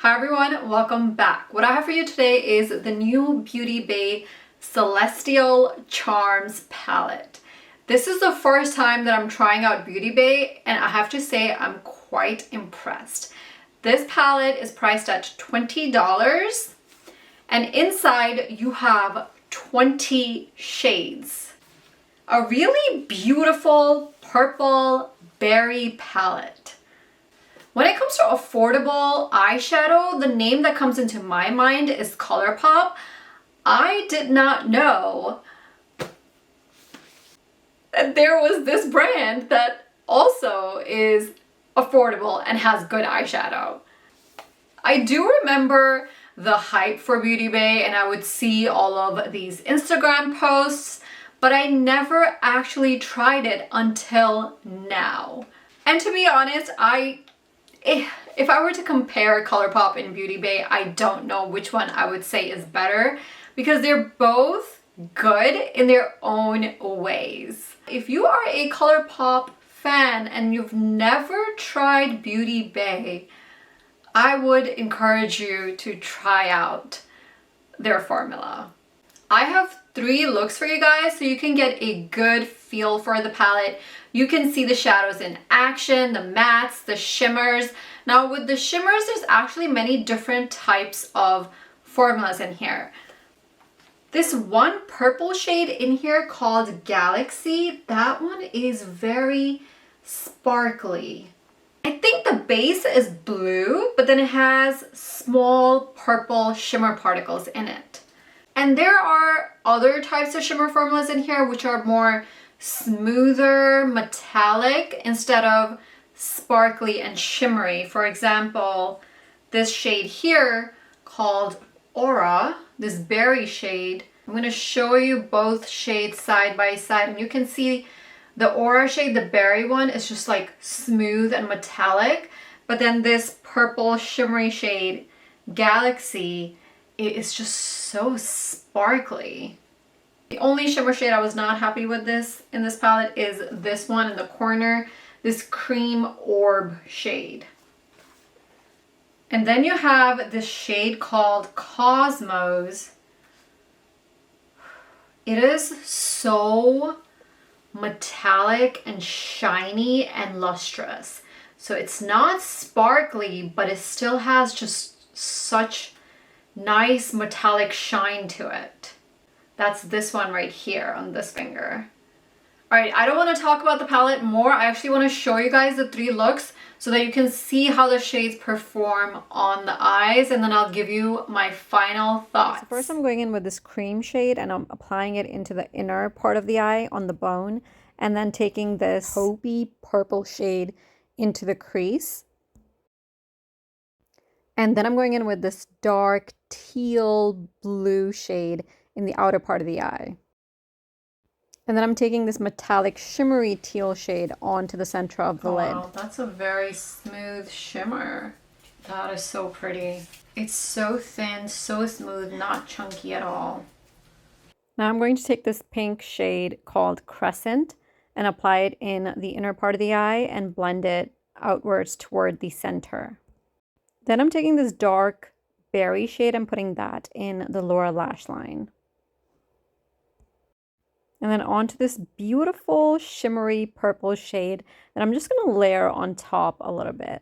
Hi everyone, welcome back. What I have for you today is the new Beauty Bay Celestial Charms palette. This is the first time that I'm trying out Beauty Bay, and I have to say I'm quite impressed. This palette is priced at $20, and inside you have 20 shades. A really beautiful purple berry palette. When it comes to affordable eyeshadow, the name that comes into my mind is ColourPop. I did not know that there was this brand that also is affordable and has good eyeshadow. I do remember the hype for Beauty Bay, and I would see all of these Instagram posts, but I never actually tried it until now. And to be honest, if I were to compare ColourPop and Beauty Bay, I don't know which one I would say is better because they're both good in their own ways. If you are a ColourPop fan and you've never tried Beauty Bay, I would encourage you to try out their formula. I have 3 looks for you guys so you can get a good feel for the palette. You can see the shadows in action, the mattes, the shimmers. Now with the shimmers, there's actually many different types of formulas in here. This one purple shade in here called Galaxy, that one is very sparkly. I think the base is blue, but then it has small purple shimmer particles in it. And there are other types of shimmer formulas in here which are more smoother, metallic instead of sparkly and shimmery. For example, this shade here called Aura, this berry shade. I'm going to show you both shades side by side, and you can see the Aura shade, the berry one, is just like smooth and metallic, but then this purple shimmery shade, Galaxy, it is just so sparkly. The only shimmer shade I was not happy with in this palette is this one in the corner, this cream orb shade. And then you have this shade called Cosmos. It is so metallic and shiny and lustrous. So it's not sparkly, but it still has just such nice metallic shine to it. That's this one right here on this finger. All right, I don't want to talk about the palette more. I actually want to show you guys the 3 looks so that you can see how the shades perform on the eyes, and then I'll give you my final thoughts. So first I'm going in with this cream shade and I'm applying it into the inner part of the eye on the bone, and then taking this taupey purple shade into the crease. And then I'm going in with this dark teal blue shade in the outer part of the eye. And then I'm taking this metallic shimmery teal shade onto the center of the lid. Wow, that's a very smooth shimmer. That is so pretty. It's so thin, so smooth, not chunky at all. Now I'm going to take this pink shade called Crescent and apply it in the inner part of the eye and blend it outwards toward the center. Then I'm taking this dark berry shade and putting that in the lower lash line. And then onto this beautiful shimmery purple shade that I'm just going to layer on top a little bit.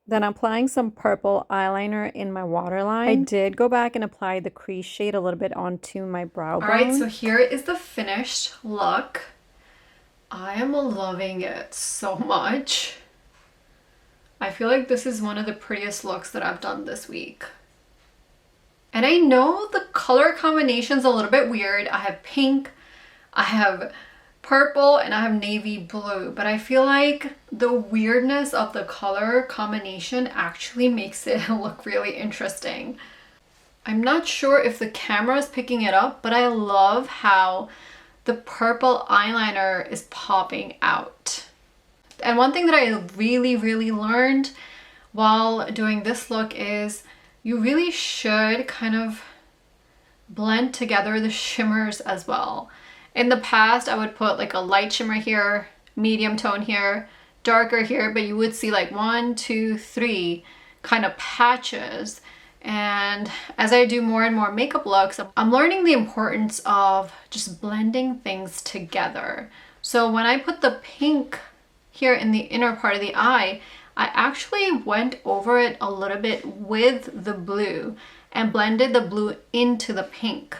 Then applying some purple eyeliner in my waterline. I did go back and apply the crease shade a little bit onto my brow bone. All right, so here is the finished look. I am loving it so much. I feel like this is one of the prettiest looks that I've done this week. And I know the color combination's a little bit weird. I have pink, I have purple, and I have navy blue, but I feel like the weirdness of the color combination actually makes it look really interesting. I'm not sure if the camera is picking it up, but I love how the purple eyeliner is popping out. And one thing that I really learned while doing this look is you really should kind of blend together the shimmers as well. In the past, I would put like a light shimmer here, medium tone here, darker here, but you would see like 1, 2, 3 kind of patches. And as I do more and more makeup looks, I'm learning the importance of just blending things together. So when I put the pink here in the inner part of the eye, I actually went over it a little bit with the blue and blended the blue into the pink,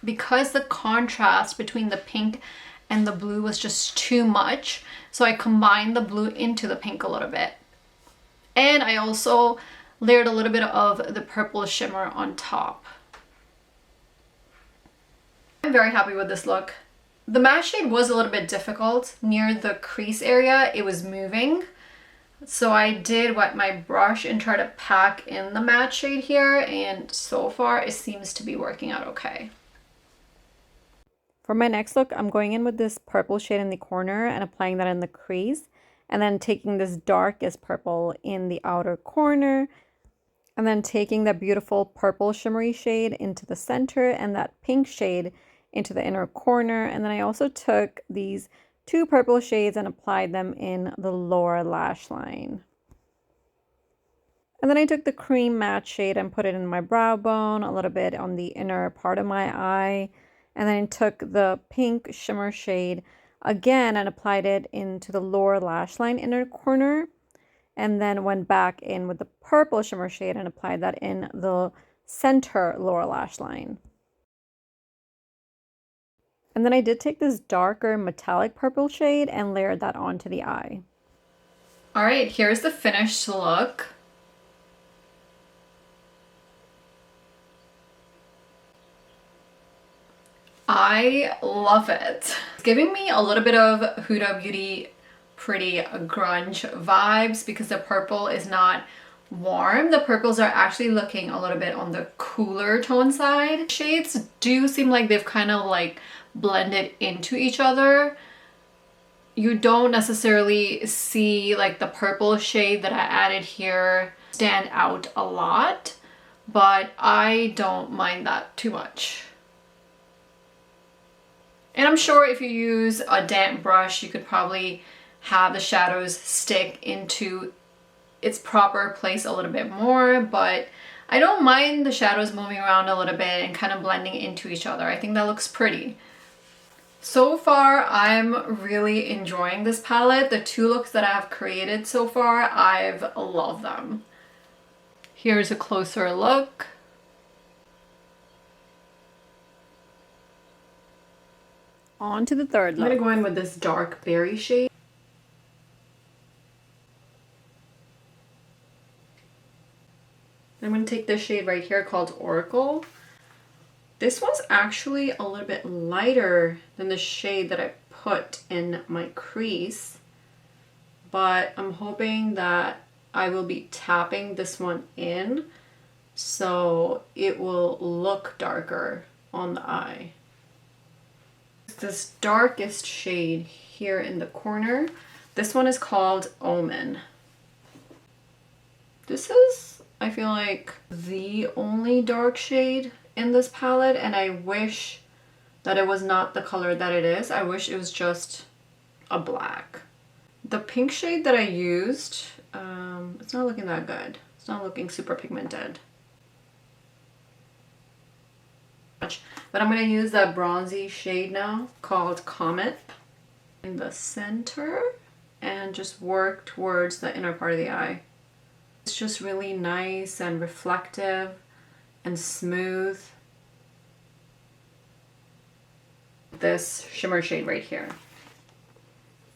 because the contrast between the pink and the blue was just too much. So I combined the blue into the pink a little bit. And I also layered a little bit of the purple shimmer on top. I'm very happy with this look. The matte shade was a little bit difficult. Near the crease area, it was moving. So I did wet my brush and try to pack in the matte shade here, and so far it seems to be working out okay. For my next look, I'm going in with this purple shade in the corner and applying that in the crease, and then taking this darkest purple in the outer corner, and then taking that beautiful purple shimmery shade into the center and that pink shade into the inner corner. And then I also took these 2 purple shades and applied them in the lower lash line. And then I took the cream matte shade and put it in my brow bone, a little bit on the inner part of my eye. And then I took the pink shimmer shade again and applied it into the lower lash line inner corner. And then went back in with the purple shimmer shade and applied that in the center lower lash line. And then I did take this darker metallic purple shade and layered that onto the eye. All right, here's the finished look. I love it. It's giving me a little bit of Huda Beauty Pretty grunge vibes because the purple is not warm. The purples are actually looking a little bit on the cooler tone side. Shades do seem like they've kind of like blended into each other. You don't necessarily see like the purple shade that I added here stand out a lot, but I don't mind that too much. And I'm sure if you use a damp brush, you could probably have the shadows stick into its proper place a little bit more, but I don't mind the shadows moving around a little bit and kind of blending into each other. I think that looks pretty. So far, I'm really enjoying this palette. The 2 looks that I've created so far, I've loved them. Here's a closer look. On to the third look. I'm gonna go in with this dark berry shade. I'm going to take this shade right here called Oracle. This one's actually a little bit lighter than the shade that I put in my crease, but I'm hoping that I will be tapping this one in so it will look darker on the eye. This darkest shade here in the corner, this one is called Omen. This is, I feel like, the only dark shade in this palette, and I wish that it was not the color that it is. I wish it was just a black. The pink shade that I used, it's not looking that good. It's not looking super pigmented. But I'm going to use that bronzy shade now called Comet in the center and just work towards the inner part of the eye. It's just really nice and reflective and smooth. This shimmer shade right here.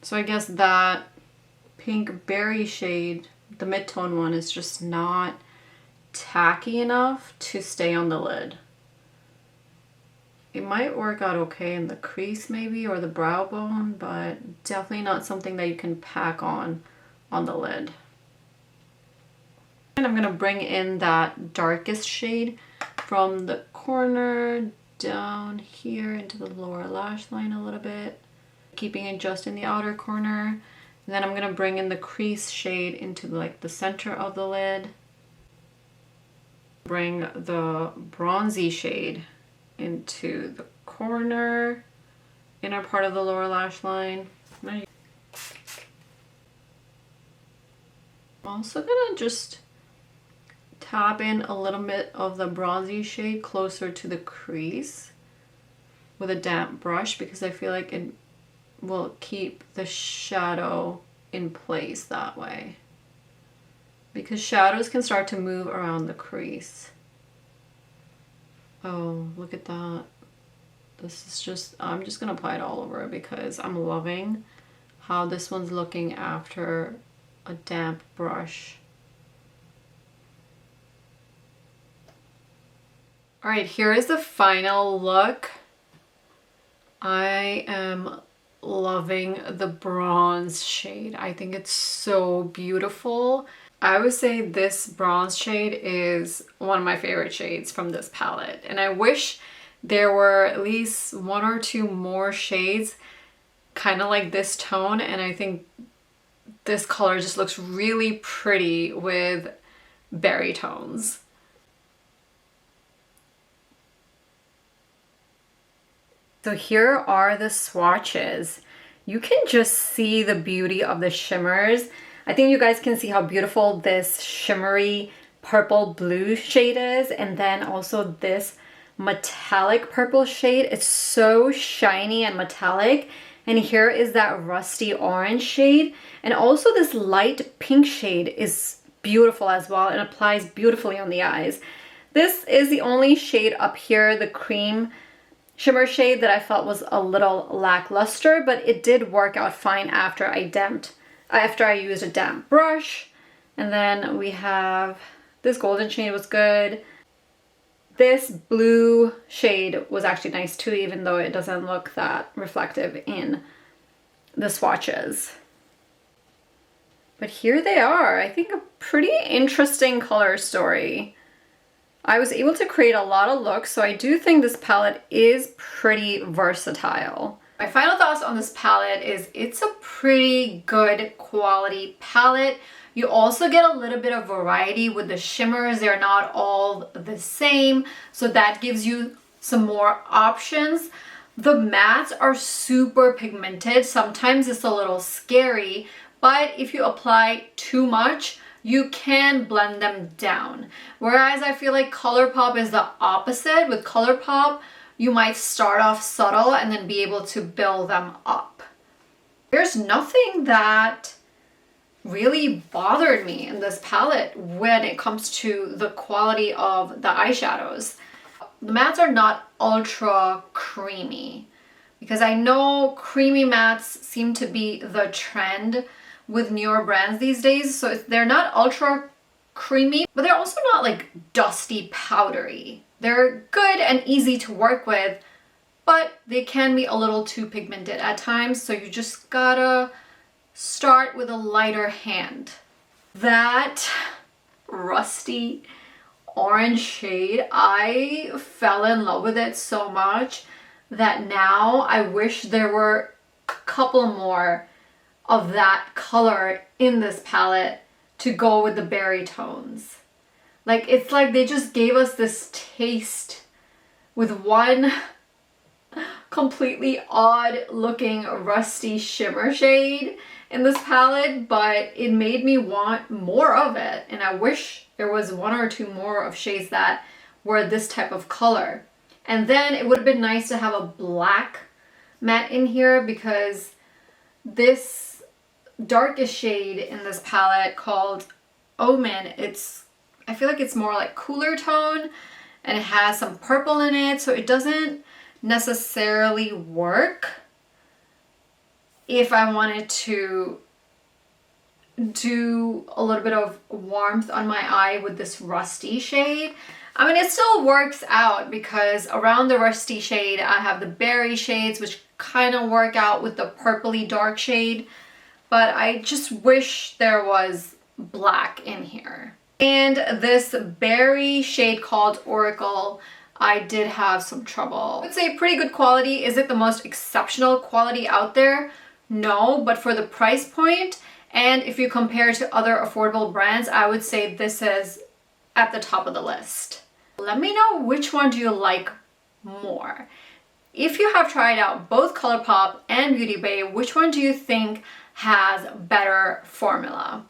So I guess that pink berry shade, the mid-tone one, is just not tacky enough to stay on the lid. It might work out okay in the crease maybe, or the brow bone, but definitely not something that you can pack on the lid. And I'm going to bring in that darkest shade from the corner down here into the lower lash line a little bit, keeping it just in the outer corner. And then I'm going to bring in the crease shade into like the center of the lid. Bring the bronzy shade into the corner, inner part of the lower lash line. Also gonna just tap in a little bit of the bronzy shade closer to the crease with a damp brush because I feel like it will keep the shadow in place that way. Because shadows can start to move around the crease. Oh, look at that. This is just, I'm just gonna apply it all over because I'm loving how this one's looking after a damp brush. All right, here is the final look. I am loving the bronze shade. I think it's so beautiful. I would say this bronze shade is one of my favorite shades from this palette. And I wish there were at least one or two more shades kind of like this tone. And I think this color just looks really pretty with berry tones. So here are the swatches. You can just see the beauty of the shimmers. I think you guys can see how beautiful this shimmery purple blue shade is, and then also this metallic purple shade. It's so shiny and metallic. And here is that rusty orange shade. And also this light pink shade is beautiful as well and applies beautifully on the eyes. This is the only shade up here, the cream shimmer shade, that I felt was a little lackluster, but it did work out fine after I used a damp brush. And then we have this golden shade was good. This blue shade was actually nice too, even though it doesn't look that reflective in the swatches. But here they are. I think a pretty interesting color story. I was able to create a lot of looks, so I do think this palette is pretty versatile. My final thoughts on this palette is it's a pretty good quality palette. You also get a little bit of variety with the shimmers. They're not all the same, so that gives you some more options. The mattes are super pigmented. Sometimes it's a little scary, but if you apply too much, you can blend them down. Whereas I feel like ColourPop is the opposite. With ColourPop, you might start off subtle and then be able to build them up. There's nothing that really bothered me in this palette when it comes to the quality of the eyeshadows. The mattes are not ultra creamy because I know creamy mattes seem to be the trend with newer brands these days. So they're not ultra creamy, but they're also not like dusty powdery. They're good and easy to work with, but they can be a little too pigmented at times. So you just gotta start with a lighter hand. That rusty orange shade, I fell in love with it so much that now I wish there were a couple more of that color in this palette to go with the berry tones. Like, it's like they just gave us this taste with one completely odd looking rusty shimmer shade in this palette, but it made me want more of it. And I wish there was one or two more of shades that were this type of color. And then it would have been nice to have a black matte in here, because this darkest shade in this palette called Omen, I feel like it's more like cooler tone and it has some purple in it, so it doesn't necessarily work if I wanted to do a little bit of warmth on my eye with this rusty shade. I mean, it still works out because around the rusty shade I have the berry shades, which kind of work out with the purpley dark shade. But I just wish there was black in here. And this berry shade called Oracle, I did have some trouble. I would say pretty good quality. Is it the most exceptional quality out there? No, but for the price point, and if you compare to other affordable brands, I would say this is at the top of the list. Let me know which one do you like more. If you have tried out both ColourPop and Beauty Bay, which one do you think has better formula?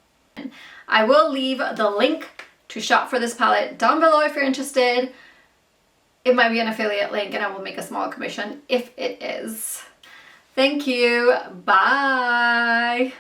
I will leave the link to shop for this palette down below if you're interested. It might be an affiliate link and I will make a small commission if it is. Thank you. Bye.